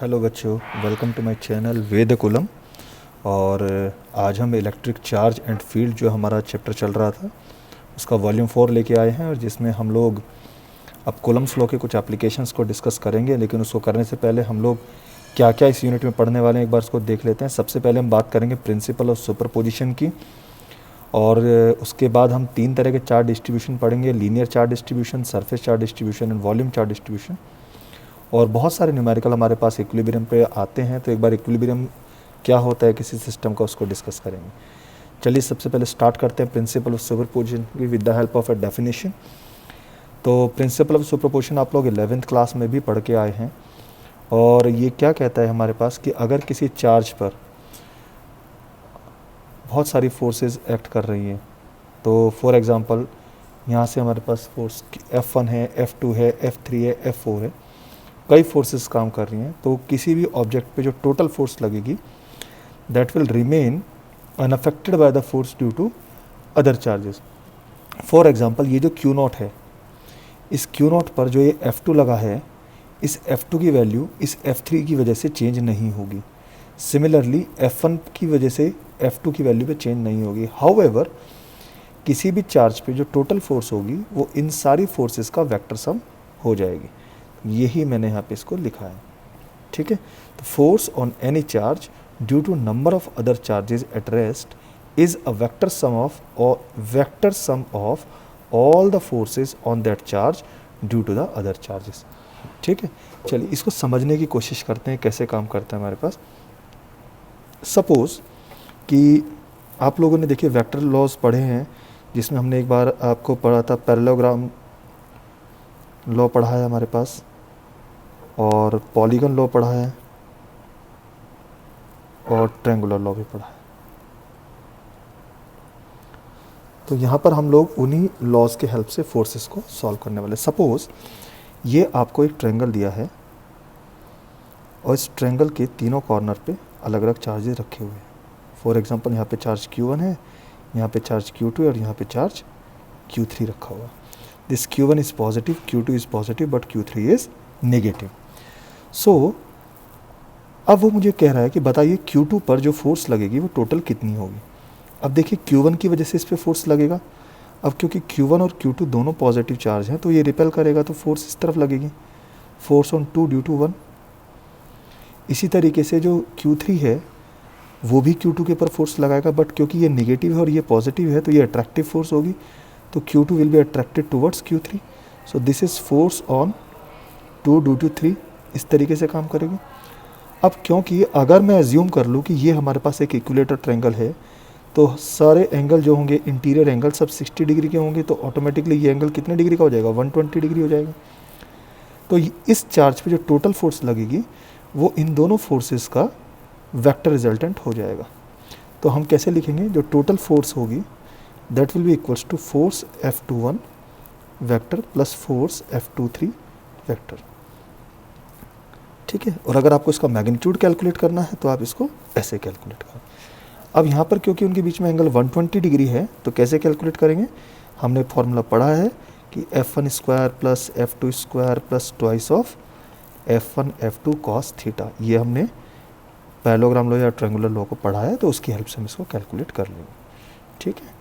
Hello बच्चों, welcome to my channel वेदकुलम। और आज हम इलेक्ट्रिक चार्ज एंड फील्ड जो हमारा चैप्टर चल रहा था उसका वॉल्यूम 4 लेके आए हैं, और जिसमें हम लोग अब कूलम्स लॉ के कुछ एप्लीकेशंस को डिस्कस करेंगे। लेकिन उसको करने से पहले हम लोग क्या क्या इस यूनिट में पढ़ने वाले हैं एक बार उसको देख लेते हैं। सबसे पहले हम बात करेंगे प्रिंसिपल ऑफ सुपरपोजिशन की, और उसके बाद हम 3 तरह के चार्ज डिस्ट्रीब्यूशन पढ़ेंगे: linear charge distribution, surface charge distribution and volume charge distribution. और बहुत सारे न्यूमेरिकल हमारे पास इक्विलिब्रियम पे आते हैं, तो एक बार इक्विलिब्रियम क्या होता है किसी सिस्टम का उसको डिस्कस करेंगे। चलिए सबसे पहले स्टार्ट करते हैं principle of superposition with the help of a definition. तो प्रिंसिपल ऑफ सुपरपोजिशन आप लोग 11th क्लास में भी पढ़ के आए हैं, और ये क्या कहता है हमारे पास कि अगर किसी चार्ज पर बहुत सारी फोर्सेस एक्ट कर रही हैं, तो फॉर एग्जांपल यहाँ से हमारे पास फोर्स F1 है, F2 है, F3 है, F4 है, कई फोर्सेस काम कर रही हैं, तो किसी भी ऑब्जेक्ट पे जो टोटल फोर्स लगेगी that will remain unaffected by the force due to other charges. For example ये जो Q0 है, इस Q0 पर जो ये F2 लगा है, इस F2 की वैल्यू इस F3 की वजह से चेंज नहीं होगी। सिमिलरली F1 की वजह से F2 की वैल्यू पे चेंज नहीं होगी। हाउएवर किसी भी चार्ज पे जो टोटल फोर्स होगी वो इन सारी फोर्सेस का वेक्टर सम हो जाएगी। यही मैंने यहाँ पे इसको लिखा है, ठीक है। तो force on any charge due to number of other charges at rest is a vector sum of all the forces on that charge due to the other charges, ठीक है। चलिए इसको समझने की कोशिश करते हैं कैसे काम करता है हमारे पास। सपोज कि आप लोगों ने देखिए वेक्टर लॉज पढ़े हैं, जिसमें हमने एक बार आपको पढ़ा था पैरेललोग्राम लॉ पढ़ा है हमारे पास, और पॉलीगन लॉ पढ़ा है, और ट्रायंगुलर लॉ भी पढ़ा है। तो यहाँ पर हम लोग उन्हीं लॉज के हेल्प से फोर्सेस को सॉल्व करने वाले। सपोज ये आपको एक ट्रायंगल दिया है, और इस ट्रायंगल के तीनों कॉर्नर पे अलग अलग चार्जेस रखे हुए हैं। फॉर एग्जांपल यहाँ पे चार्ज Q1 है, यहाँ पे चार्ज Q2 और यहाँ पे चार्ज Q3 रखा हुआ। This Q1 is positive, Q2 is positive, but Q3 is negative. So अब वो मुझे कह रहा है कि बताइए Q2 पर जो फोर्स लगेगी वो टोटल कितनी होगी। अब देखिए Q1 की वजह से इस पर फोर्स लगेगा। अब क्योंकि Q1 और Q2 दोनों पॉजिटिव चार्ज हैं, तो ये रिपेल करेगा, तो फोर्स इस तरफ लगेगी, फोर्स ऑन 2 ड्यू टू 1। इसी तरीके से जो Q3 है वो भी Q2 के ऊपर फोर्स लगाएगा, बट क्योंकि ये नेगेटिव है और ये पॉजिटिव है तो ये अट्रैक्टिव फोर्स होगी, तो Q2 will be attracted towards Q3। So this is force on 2 due to 3। इस तरीके से काम करेगी। अब क्योंकि अगर मैं एज्यूम कर लूँ कि ये हमारे पास एक इक्विलेटर ट्रायंगल है, तो सारे एंगल जो होंगे इंटीरियर एंगल सब 60 डिग्री के होंगे, तो ऑटोमेटिकली ये एंगल कितने डिग्री का हो जाएगा, 120 डिग्री हो जाएगा। तो इस चार्ज पे जो टोटल फोर्स लगेगी वो इन दोनों फोर्सेस का वेक्टर रिजल्टेंट हो जाएगा। तो हम कैसे लिखेंगे, जो टोटल फोर्स होगी that will be equals to force F21 vector plus force F23 vector, ठीक है। और अगर आपको इसका मैग्नीट्यूड कैलकुलेट करना है तो आप इसको ऐसे कैलकुलेट करो। अब यहाँ पर क्योंकि उनके बीच में एंगल 120 डिग्री है, तो कैसे कैलकुलेट करेंगे, हमने फॉर्मूला पढ़ा है कि F1 square plus F2 square plus twice of F1 F2 cos theta. ये हमने पैरेललोग्राम लॉ या ट्रायंगुलर लॉ को पढ़ा है, तो उसकी हेल्प से हम इसको कैलकुलेट कर लेंगे, ठीक है।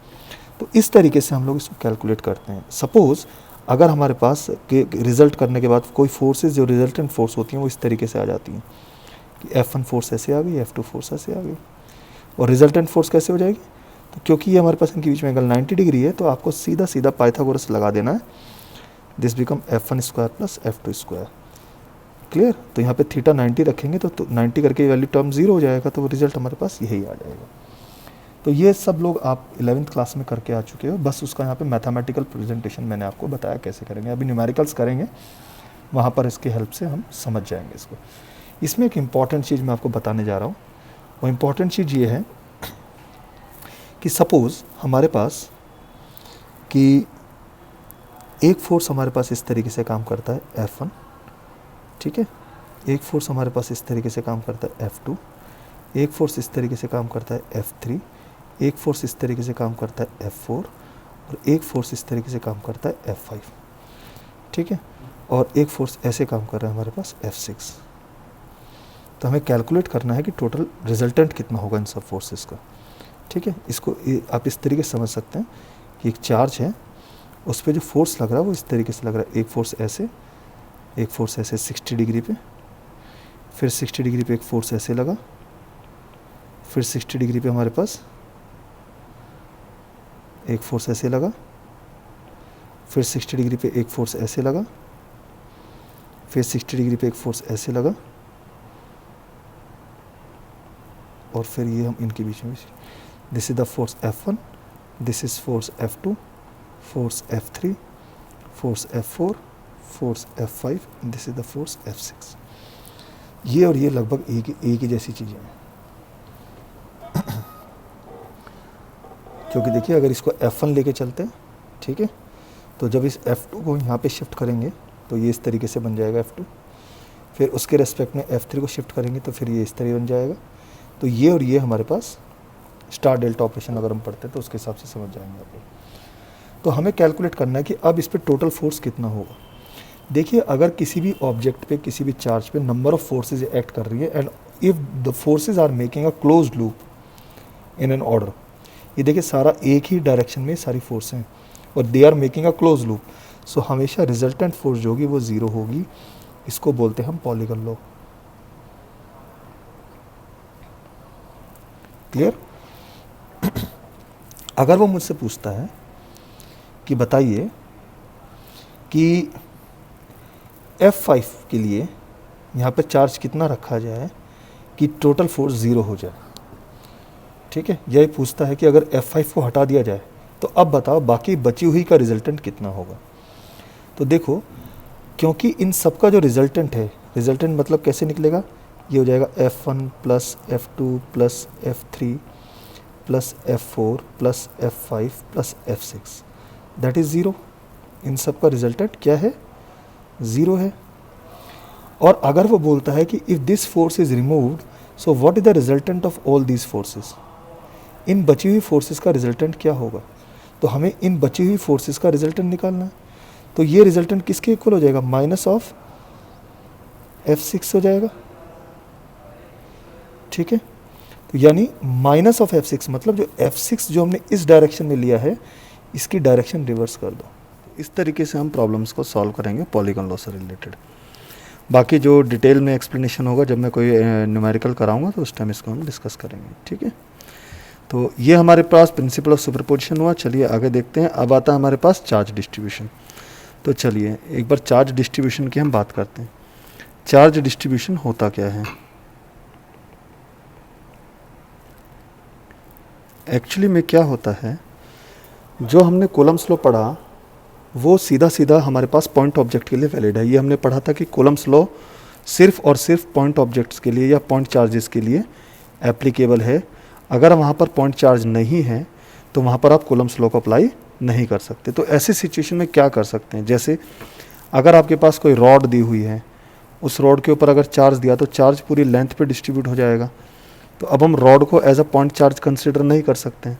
तो इस तरीके से हम लोग इसको कैलकुलेट करते हैं। सपोज अगर हमारे पास रिजल्ट करने के बाद कोई फोर्सेस जो रिजल्टेंट फोर्स होती हैं वो इस तरीके से आ जाती हैं कि F1 फोर्स ऐसे आ गई, F2 फोर्स ऐसे आ गई, और रिजल्टेंट फोर्स कैसे हो जाएगी, तो क्योंकि ये हमारे पास इनके बीच में एंगल 90 डिग्री है, तो आपको सीधा सीधा पाइथागोरस लगा देना है। This become F1 square plus F2 square, clear. तो यहाँ पे थीटा 90 रखेंगे तो 90 करके वैल्यू टर्म 0 हो जाएगा, तो रिजल्ट हमारे पास यही आ जाएगा। तो ये सब लोग आप 11th क्लास में करके आ चुके हो, बस उसका यहाँ पे मैथमेटिकल प्रेजेंटेशन मैंने आपको बताया कैसे करेंगे। अभी न्यूमेरिकल्स करेंगे, वहाँ पर इसके हेल्प से हम समझ जाएंगे इसको। इसमें एक इम्पॉर्टेंट चीज़ मैं आपको बताने जा रहा हूँ। वो इम्पॉर्टेंट चीज़ ये है कि सपोज़ हमारे पास कि एक फोर्स हमारे पास इस तरीके से काम करता है F1, ठीक है। एक फोर्स हमारे पास इस तरीके से काम करता है F2, एक फोर्स इस तरीके से काम करता है F3, एक फोर्स इस तरीके से काम करता है F4, और एक फोर्स इस तरीके से काम करता है F5, ठीक है। और एक फोर्स ऐसे काम कर रहा है हमारे पास F6। तो हमें कैलकुलेट करना है कि टोटल रिजल्टेंट कितना होगा इन सब फोर्सेस का। ठीक है, इसको आप इस तरीके से समझ सकते हैं कि एक चार्ज है, उस पर जो फोर्स लग रहा है वो इस तरीके से लग रहा है, एक फोर्स ऐसे, एक फोर्स ऐसे 60 डिग्री पे, फिर 60 डिग्री पे एक फोर्स ऐसे लगा, फिर 60 डिग्री पे हमारे पास एक फोर्स ऐसे लगा, फिर 60 डिग्री पे एक फोर्स ऐसे लगा, फिर 60 डिग्री पे एक फोर्स ऐसे लगा, और फिर ये हम इनके बीच में, this is the force F1, this is force F2, force F3, force F4, force F5, this is the force F6। ये और ये लगभग एक ही जैसी चीज़ें हैं। क्योंकि देखिए अगर इसको F1 लेके चलते हैं, ठीक है, तो जब इस F2 को यहाँ पे शिफ्ट करेंगे तो ये इस तरीके से बन जाएगा F2, फिर उसके रेस्पेक्ट में F3 को शिफ्ट करेंगे तो फिर ये इस तरह बन जाएगा। तो ये और ये हमारे पास स्टार डेल्टा ऑपरेशन अगर हम पढ़ते हैं तो उसके हिसाब से समझ जाएंगे आप लोग। तो हमें कैलकुलेट करना है कि अब इस पर टोटल फोर्स कितना होगा। देखिए अगर किसी भी ऑब्जेक्ट पे, किसी भी चार्ज पे नंबर ऑफ फोर्सेज एक्ट कर रही है and if the forces are making a close loop in an order, ये देखिए सारा एक ही डायरेक्शन में सारी फोर्स हैं और they are making a close loop, so हमेशा रिजल्टेंट फोर्स जो होगी वो ज़ीरो होगी। इसको बोलते हैं हम पॉलीगन लॉ। क्लियर? अगर वो मुझसे पूछता है कि बताइए कि F5 के लिए यहाँ पे चार्ज कितना रखा जाए कि टोटल फोर्स ज़ीरो हो जाए, ठीक है, यही पूछता है कि अगर F5 को हटा दिया जाए तो अब बताओ बाकी बची हुई का रिजल्टेंट कितना होगा। तो देखो क्योंकि इन सब का जो रिजल्टेंट है, रिजल्टेंट मतलब कैसे निकलेगा, ये हो जाएगा F1 plus F2 plus F3 plus F4 plus F5 plus F6, that is zero. इन सब का रिजल्टेंट क्या है, ज़ीरो है। और अगर वो बोलता है कि if this force is removed so what is the resultant of all these forces, इन बची हुई फोर्सेस का रिजल्टेंट क्या होगा, तो हमें इन बची हुई फोर्सेस का रिजल्टेंट निकालना है। तो ये रिजल्टेंट किसके इक्वल हो जाएगा, माइनस ऑफ F6 हो जाएगा, ठीक है। तो यानी माइनस ऑफ F6 मतलब जो F6 जो हमने इस डायरेक्शन में लिया है इसकी डायरेक्शन रिवर्स कर दो। इस तरीके से हम प्रॉब्लम्स को सॉल्व करेंगे पॉलीगन लॉ से रिलेटेड। बाकी जो डिटेल में एक्सप्लेनेशन होगा जब मैं कोई न्यूमेरिकल कराऊंगा तो उस टाइम इसको हम डिस्कस करेंगे, ठीक है। तो ये हमारे पास प्रिंसिपल ऑफ सुपरपोजिशन हुआ। चलिए आगे देखते हैं। अब आता है हमारे पास चार्ज डिस्ट्रीब्यूशन। तो चलिए एक बार चार्ज डिस्ट्रीब्यूशन की हम बात करते हैं। चार्ज डिस्ट्रीब्यूशन होता क्या है, एक्चुअली में क्या होता है, जो हमने कूलम्स लॉ पढ़ा वो सीधा सीधा हमारे पास पॉइंट ऑब्जेक्ट के लिए वैलिड है। ये हमने पढ़ा था कि कूलम्स लॉ सिर्फ और सिर्फ पॉइंट ऑब्जेक्ट्स के लिए या पॉइंट चार्जेस के लिए एप्लीकेबल है। अगर वहाँ पर पॉइंट चार्ज नहीं है तो वहाँ पर आप कूलम्स लॉ को अप्लाई नहीं कर सकते। तो ऐसी सिचुएशन में क्या कर सकते हैं, जैसे अगर आपके पास कोई रॉड दी हुई है, उस रॉड के ऊपर अगर चार्ज दिया तो चार्ज पूरी लेंथ पे डिस्ट्रीब्यूट हो जाएगा। तो अब हम रॉड को as a point charge consider नहीं कर सकते हैं,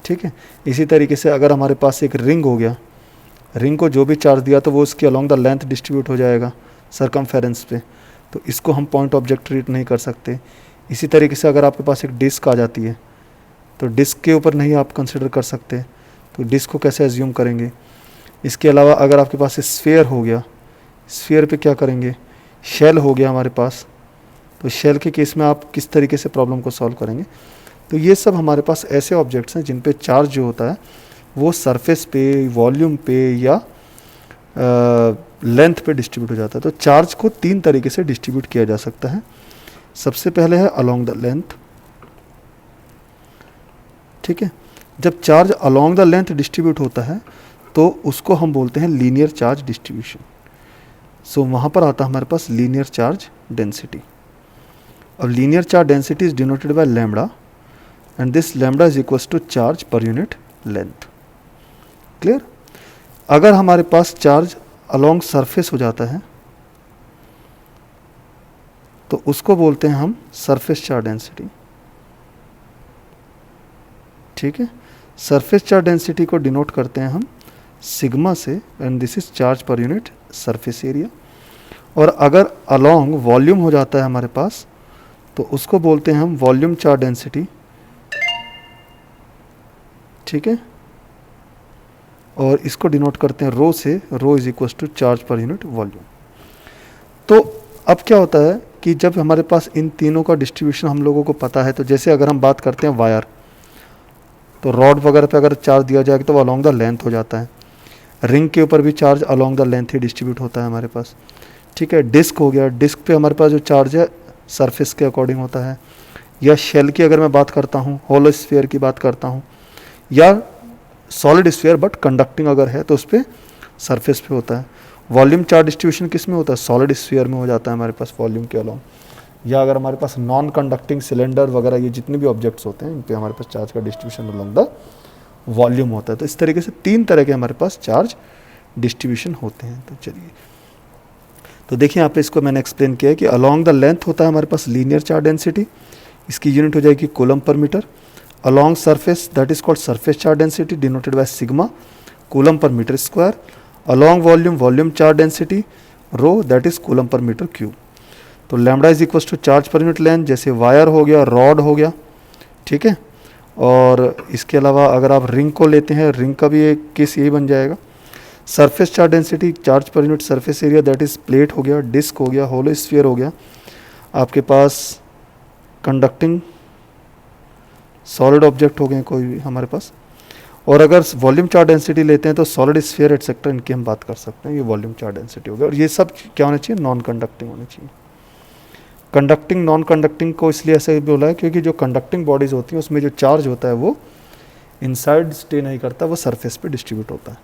ठीक है। इसी तरीके से अगर हमारे पास एक रिंग हो गया, रिंग को जो भी चार्ज दिया तो वो उसके अलॉन्ग द लेंथ डिस्ट्रीब्यूट हो जाएगा सरकमफेरेंस पे, तो इसको हम पॉइंट ऑब्जेक्ट ट्रीट नहीं कर सकते। इसी तरीके से अगर आपके पास एक डिस्क आ जाती है तो डिस्क के ऊपर नहीं आप कंसिडर कर सकते, तो डिस्क को कैसे एज्यूम करेंगे। इसके अलावा अगर आपके पास स्फीयर हो गया, स्फीयर पे क्या करेंगे, शेल हो गया हमारे पास, तो शेल के केस में आप किस तरीके से प्रॉब्लम को सॉल्व करेंगे। तो ये सब हमारे पास ऐसे ऑब्जेक्ट्स हैं जिन पे चार्ज जो होता है वो सरफेस पे, वॉल्यूम पे या लेंथ पे डिस्ट्रीब्यूट हो जाता है। तो चार्ज को तीन तरीके से डिस्ट्रीब्यूट किया जा सकता है। सबसे पहले है अलोंग द लेंथ, ठीक है। जब charge along the length distribute होता है तो उसको हम बोलते हैं लीनियर चार्ज डिस्ट्रीब्यूशन। सो वहाँ पर आता है हमारे पास लीनियर चार्ज डेंसिटी। अब linear charge density is denoted by lambda and this lambda is equals to charge per unit length. Clear? अगर हमारे पास चार्ज अलोंग सरफेस हो जाता है तो उसको बोलते हैं हम सरफेस चार्ज डेंसिटी, ठीक है। सरफेस चार्ज डेंसिटी को डिनोट करते हैं हम सिग्मा से and this is charge per unit surface area. और अगर अलोंग वॉल्यूम हो जाता है हमारे पास तो उसको बोलते हैं हम वॉल्यूम चार्ज डेंसिटी, ठीक है, और इसको डिनोट करते हैं रो से, rho is equal to charge per unit volume. तो अब क्या होता है कि जब हमारे पास इन तीनों का डिस्ट्रीब्यूशन हम लोगों को पता है, तो जैसे अगर हम बात करते हैं वायर, तो रॉड वगैरह पे अगर चार्ज दिया जाएगा तो वो अलॉन्ग द लेंथ हो जाता है। रिंग के ऊपर भी charge along the length he distribute होता है हमारे पास, ठीक है। डिस्क हो गया, डिस्क पे हमारे पास जो चार्ज है सरफेस के अकॉर्डिंग होता है। या शेल की अगर मैं बात करता हूँ, होलो स्फीयर की बात करता हूँ, या सॉलिड स्फीयर बट कंडक्टिंग अगर है तो उस पर सरफेस पे होता है। वॉल्यूम चार्ज डिस्ट्रीब्यूशन किस में होता है? सॉलिड स्फीयर में हो जाता है हमारे पास वॉल्यूम के अलॉन्ग। या अगर हमारे पास नॉन कंडक्टिंग सिलेंडर वगैरह ये जितने भी ऑब्जेक्ट्स होते हैं इन पे हमारे पास चार्ज का डिस्ट्रीब्यूशन अलॉन्ग द वॉल्यूम होता है। तो इस तरीके से तीन तरह के हमारे पास चार्ज डिस्ट्रीब्यूशन होते हैं। तो चलिए, तो देखिए यहाँ पे इसको मैंने एक्सप्लेन किया है कि अलॉन्ग द लेंथ होता है हमारे पास लीनियर चार्ज डेंसिटी, इसकी यूनिट हो जाएगी coulomb per metre. Along surface that is called surface charge density denoted by sigma coulomb per metre square. Along volume volume charge density rho that is coulomb per metre cube. तो lambda is equal to charge per unit length, जैसे wire हो गया, rod हो गया, ठीक है। और इसके अलावा अगर आप रिंग को लेते हैं, रिंग का भी एक केस यही बन जाएगा। Surface charge density charge per unit surface area that is plate हो गया, डिस्क हो गया, होलो स्फीयर हो गया, आपके पास कंडक्टिंग सॉलिड ऑब्जेक्ट हो गए कोई भी हमारे पास। और अगर वॉल्यूम चार्ज डेंसिटी लेते हैं तो सॉलिड स्फीयर एटसेट्रा इनकी हम बात कर सकते हैं, ये वॉल्यूम चार्ज डेंसिटी हो गया। और ये सब क्या होना चाहिए? नॉन कंडक्टिंग होनी चाहिए। कंडक्टिंग नॉन कंडक्टिंग को इसलिए ऐसे बोला है क्योंकि जो कंडक्टिंग बॉडीज़ होती हैं उसमें जो चार्ज होता है वो इनसाइड स्टे नहीं करता, वो सरफेस पे डिस्ट्रीब्यूट होता है।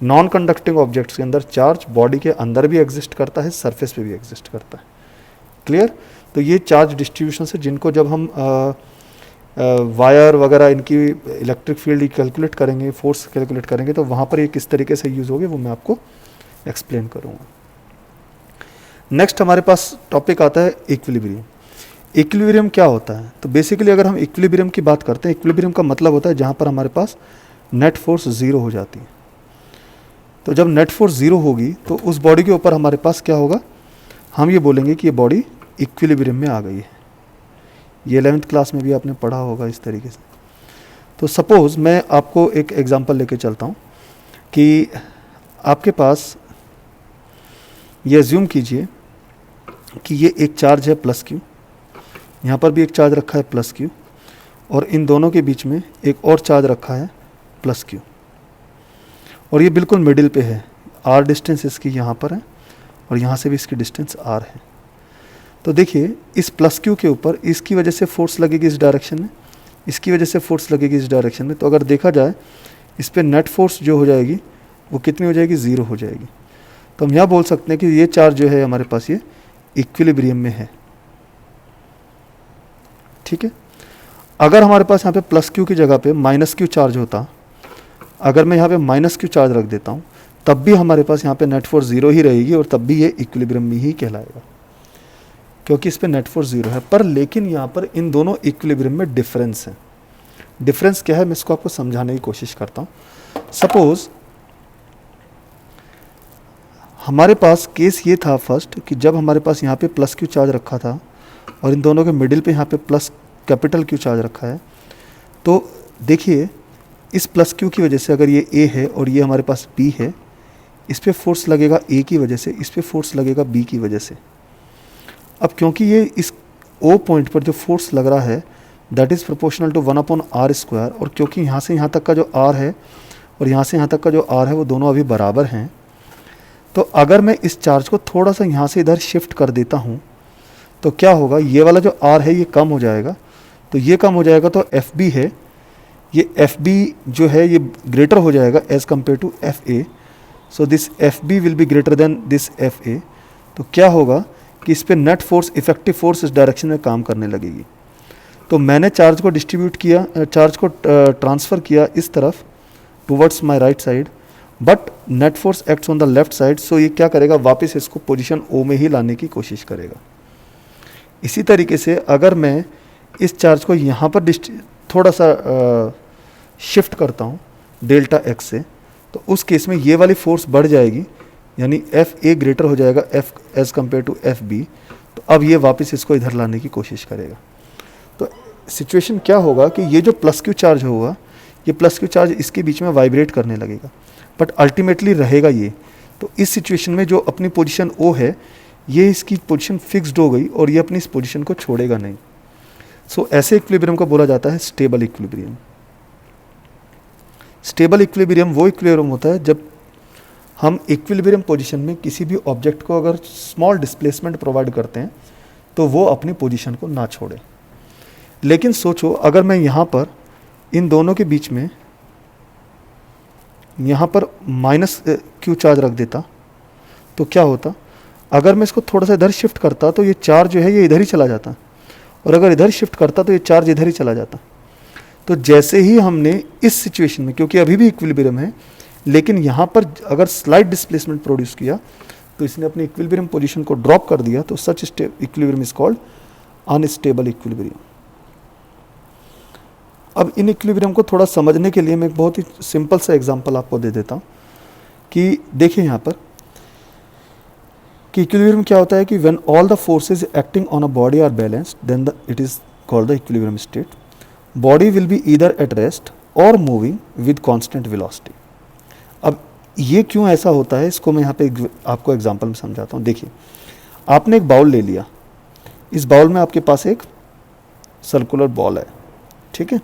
नॉन कंडक्टिंग ऑब्जेक्ट्स के अंदर चार्ज बॉडी के अंदर भी एग्जिस्ट करता है, सरफेस पे भी एग्जिस्ट करता है। क्लियर? तो ये चार्ज डिस्ट्रीब्यूशन से जिनको जब हम वायर वगैरह इनकी इलेक्ट्रिक फील्ड कैलकुलेट करेंगे, फोर्स कैलकुलेट करेंगे, तो वहाँ पर ये किस तरीके से यूज़ होगी वो मैं आपको एक्सप्लेन करूँगा। नेक्स्ट हमारे पास टॉपिक आता है इक्विलिब्रियम। इक्विलिब्रियम क्या होता है? तो बेसिकली अगर हम इक्विलिब्रियम की बात करते हैं, इक्विलिब्रियम का मतलब होता है जहाँ पर हमारे पास नेट फोर्स ज़ीरो हो जाती है। तो जब नेट फोर्स ज़ीरो होगी तो उस बॉडी के ऊपर हमारे पास क्या होगा? हम ये बोलेंगे कि ये बॉडी इक्विलिब्रियम में आ गई है। ये 11th क्लास में भी आपने पढ़ा होगा इस तरीके से। तो सपोज़ मैं आपको एक एग्जांपल लेके चलता हूँ कि आपके पास ये अज्यूम कीजिए कि ये एक चार्ज है प्लस क्यू, यहाँ पर भी एक चार्ज रखा है प्लस क्यू, और इन दोनों के बीच में एक और चार्ज रखा है प्लस क्यू, और ये बिल्कुल मिडिल पे है। आर डिस्टेंस इसकी यहाँ पर है और यहाँ से भी इसकी डिस्टेंस आर है। तो देखिए इस प्लस क्यू के ऊपर इसकी वजह से फोर्स लगेगी इस डायरेक्शन में, इसकी वजह से फोर्स लगेगी इस डायरेक्शन में। तो अगर देखा जाए इस पर नेट फोर्स जो हो जाएगी वो कितनी हो जाएगी? ज़ीरो हो जाएगी। तो हम यहाँ बोल सकते हैं कि ये चार्ज जो है हमारे पास ये इक्विलिब्रियम में है, ठीक है। अगर हमारे पास यहाँ पे प्लस क्यू की जगह पे माइनस क्यू चार्ज होता, अगर मैं यहाँ पे माइनस क्यू चार्ज रख देता हूँ, तब भी हमारे पास यहाँ पे नेट फोर्स ज़ीरो ही रहेगी और तब भी ये इक्विलिब्रियम में ही कहलाएगा, क्योंकि इस पे नेट फोर्स ज़ीरो है। पर लेकिन यहाँ पर इन दोनों इक्विलिब्रियम में डिफरेंस है। डिफरेंस क्या है मैं इसको आपको समझाने की कोशिश करता हूँ। सपोज़ हमारे पास केस ये था फर्स्ट कि जब हमारे पास यहाँ पे प्लस क्यू चार्ज रखा था और इन दोनों के मिडिल पे यहाँ पे प्लस कैपिटल क्यू चार्ज रखा है, तो देखिए इस प्लस क्यू की वजह से अगर ये ए है और ये हमारे पास बी है, इस पर फोर्स लगेगा ए की वजह से, इस पर फोर्स लगेगा बी की वजह से। अब क्योंकि ये इस ओ पॉइंट पर जो फोर्स लग रहा है that is proportional to 1/r², और क्योंकि यहाँ से यहाँ तक का जो r है और यहाँ से यहाँ तक का जो r है वो दोनों अभी बराबर हैं, तो अगर मैं इस चार्ज को थोड़ा सा यहाँ से इधर शिफ्ट कर देता हूँ तो क्या होगा? ये वाला जो r है ये कम हो जाएगा, तो ये कम हो जाएगा तो FB है, ये FB जो है ये ग्रेटर हो जाएगा as compare to FA। So this FB will be greater than this FA। तो क्या होगा कि इस पे नेट फोर्स, इफेक्टिव फोर्स इस डायरेक्शन में काम करने लगेगी। तो मैंने चार्ज को डिस्ट्रीब्यूट किया, चार्ज को ट्रांसफ़र किया इस तरफ towards my right side, but net force acts on the left side. So ये क्या करेगा? वापस इसको पोजीशन ओ में ही लाने की कोशिश करेगा। इसी तरीके से अगर मैं इस चार्ज को यहाँ पर थोड़ा सा शिफ्ट करता हूँ डेल्टा एक्स से, तो उस केस में ये वाली फोर्स बढ़ जाएगी, यानी एफ ए ग्रेटर हो जाएगा F as compare to F B. तो अब ये वापस इसको इधर लाने की कोशिश करेगा। तो सिचुएशन क्या होगा कि ये जो प्लस क्यू चार्ज होगा, ये प्लस क्यू चार्ज इसके बीच में वाइब्रेट करने लगेगा, बट अल्टीमेटली रहेगा ये। तो इस सिचुएशन में जो अपनी पोजीशन ओ है, ये इसकी पोजीशन फिक्स्ड हो गई और ये अपनी इस पोजीशन को छोड़ेगा नहीं। सो ऐसे इक्विलिब्रियम को बोला जाता है स्टेबल इक्विलिब्रियम। स्टेबल इक्विलिब्रियम वो इक्विलिब्रियम होता है जब हम इक्विलिब्रियम पोजीशन में किसी भी ऑब्जेक्ट को अगर स्मॉल डिस्प्लेसमेंट प्रोवाइड करते हैं तो वो अपनी पोजीशन को ना छोड़े। लेकिन सोचो अगर मैं यहाँ पर इन दोनों के बीच में यहाँ पर माइनस क्यू चार्ज रख देता तो क्या होता, अगर मैं इसको थोड़ा सा इधर शिफ्ट करता तो ये चार्ज जो है ये इधर ही चला जाता, और अगर इधर शिफ्ट करता तो ये चार्ज इधर ही चला जाता। तो जैसे ही हमने इस सिचुएशन में, क्योंकि अभी भी इक्विलिब्रियम है, लेकिन यहाँ पर अगर स्लाइट डिस्प्लेसमेंट प्रोड्यूस किया तो इसने अपनी इक्विलिब्रियम पोजीशन को ड्रॉप कर दिया, तो such equilibrium is called unstable equilibrium. अब इन इक्विलिब्रियम को थोड़ा समझने के लिए मैं एक बहुत ही सिंपल सा एग्जांपल आपको दे देता हूँ कि देखिए यहाँ पर कि इक्विलिब्रियम क्या होता है कि when all the forces acting on a body are balanced then it is called the equilibrium state. Body will be either at rest or moving with constant velocity. अब ये क्यों ऐसा होता है, इसको मैं यहाँ पे आपको एग्जांपल में समझाता हूँ। देखिए आपने एक बाउल ले लिया, इस बाउल में आपके पास एक सर्कुलर बॉल है, ठीक है।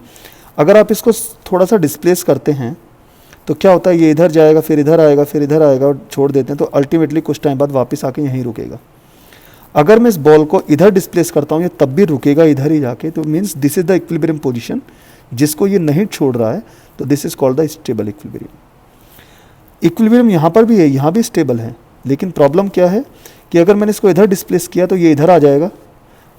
अगर आप इसको थोड़ा सा डिस्प्लेस करते हैं तो क्या होता है, ये इधर जाएगा, फिर इधर आएगा, फिर इधर आएगा और छोड़ देते हैं, तो अल्टीमेटली कुछ टाइम बाद वापस आके यहीं रुकेगा। अगर मैं इस बॉल को इधर डिस्प्लेस करता हूँ, ये तब भी रुकेगा इधर ही जाके, तो means this is the equilibrium position जिसको ये नहीं छोड़ रहा है, तो this is called the stable equilibrium. Equilibrium यहाँ पर भी है, यहाँ भी स्टेबल है, लेकिन प्रॉब्लम क्या है कि अगर मैंने इसको इधर डिस्प्लेस किया तो ये इधर आ जाएगा,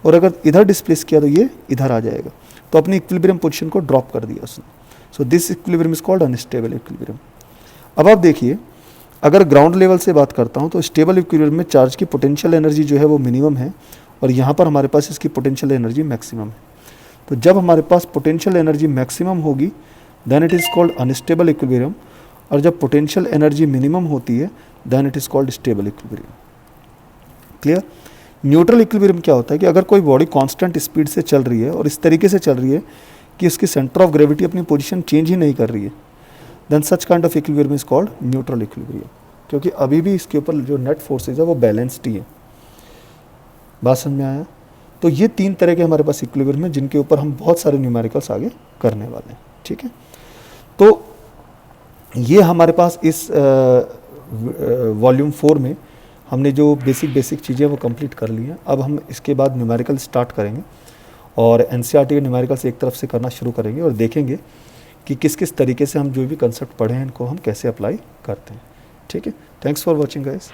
और अगर इधर डिस्प्लेस किया तो ये इधर आ जाएगा, तो अपनी इक्विलिब्रियम पोजीशन को ड्रॉप कर दिया उसने। So this equilibrium is called unstable equilibrium. अब आप देखिए, अगर ग्राउंड लेवल से बात करता हूँ तो स्टेबल इक्विलिब्रियम में चार्ज की पोटेंशियल एनर्जी जो है वो मिनिमम है, और यहाँ पर हमारे पास इसकी पोटेंशियल एनर्जी मैक्सिमम है। तो जब हमारे पास पोटेंशियल एनर्जी मैक्सिमम होगी then it is called unstable equilibrium, और जब पोटेंशियल एनर्जी मिनिमम होती है then it is called stable equilibrium. Clear. Neutral equilibrium क्या होता है कि अगर कोई बॉडी कांस्टेंट स्पीड से चल रही है और इस तरीके से चल रही है कि उसकी सेंटर ऑफ ग्रेविटी अपनी पोजीशन चेंज ही नहीं कर रही है, then such kind of equilibrium is called neutral equilibrium, क्योंकि अभी भी इसके ऊपर जो नेट फोर्सेज है वो बैलेंस्ड ही है। बात समझ में आया। तो ये तीन तरह के हमारे पास इक्विलिब्रियम है जिनके ऊपर हम बहुत सारे न्यूमेरिकल्स आगे करने वाले हैं, ठीक है। तो ये हमारे पास इस वॉल्यूम 4 में हमने जो बेसिक चीज़ें वो कंप्लीट कर ली हैं। अब हम इसके बाद न्यूमेरिकल स्टार्ट करेंगे और एनसीईआरटी के न्यूमेरिकल्स एक तरफ से करना शुरू करेंगे और देखेंगे कि किस किस तरीके से हम जो भी कंसेप्ट पढ़े हैं इनको हम कैसे अप्लाई करते हैं, ठीक है। Thanks for watching guys.